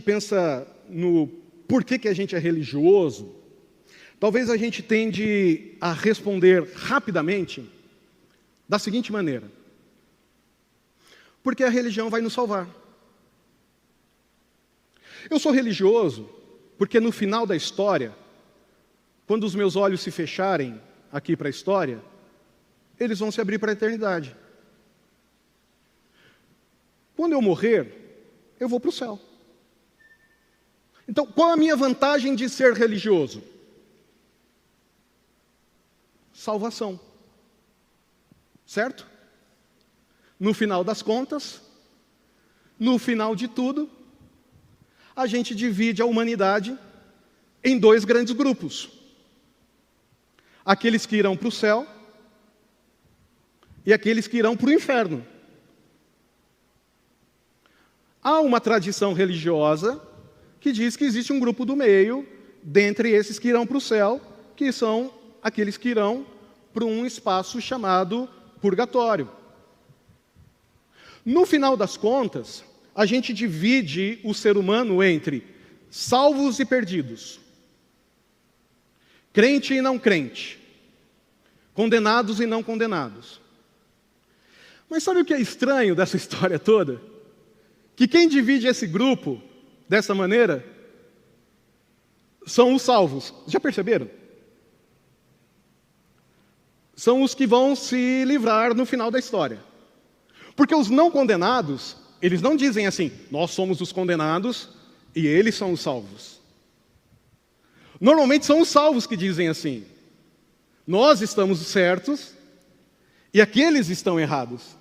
pensa no porquê que a gente é religioso, talvez a gente tende a responder rapidamente da seguinte maneira: porque a religião vai nos salvar. Eu sou religioso porque no final da história, quando os meus olhos se fecharem aqui para a história, eles vão se abrir para a eternidade. Quando eu morrer, eu vou para o céu. Então, qual a minha vantagem de ser religioso? Salvação. Certo? No final das contas, no final de tudo, a gente divide a humanidade em dois grandes grupos. Aqueles que irão para o céu e aqueles que irão para o inferno. Há uma tradição religiosa que diz que existe um grupo do meio, dentre esses que irão para o céu, que são aqueles que irão para um espaço chamado purgatório. No final das contas, a gente divide o ser humano entre salvos e perdidos, crente e não crente, condenados e não condenados. Mas sabe o que é estranho dessa história toda? Que quem divide esse grupo dessa maneira são os salvos. Já perceberam? São os que vão se livrar no final da história. Porque os não condenados, eles não dizem assim: nós somos os condenados e eles são os salvos. Normalmente são os salvos que dizem assim: nós estamos certos e aqueles estão errados.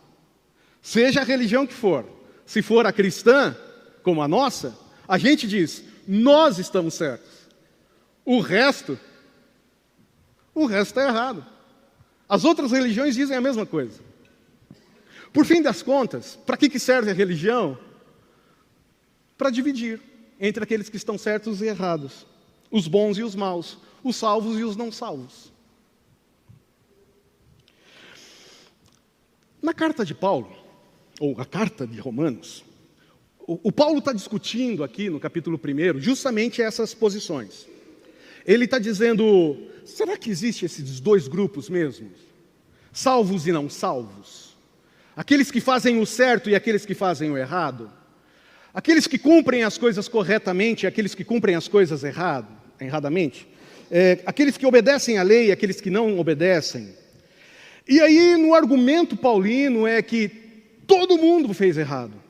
Seja a religião que for, se for a cristã, como a nossa, a gente diz: nós estamos certos. O resto está errado. As outras religiões dizem a mesma coisa. Por fim das contas, para que serve a religião? Para dividir entre aqueles que estão certos e errados, os bons e os maus, os salvos e os não salvos. Na carta de Paulo, ou a carta de Romanos, o Paulo está discutindo aqui no capítulo 1 justamente essas posições. Ele está dizendo: será que existem esses dois grupos mesmo? Salvos e não salvos? Aqueles que fazem o certo e aqueles que fazem o errado? Aqueles que cumprem as coisas corretamente e aqueles que cumprem as coisas erradamente? Aqueles que obedecem à lei e aqueles que não obedecem? E aí, no argumento paulino, é que todo mundo fez errado.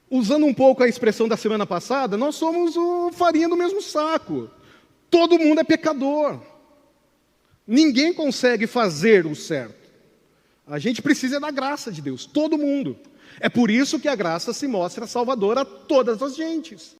Usando um pouco a expressão da semana passada, nós somos farinha do mesmo saco. Todo mundo é pecador. Ninguém consegue fazer o certo. A gente precisa da graça de Deus, todo mundo. É por isso que a graça se mostra salvadora a todas as gentes.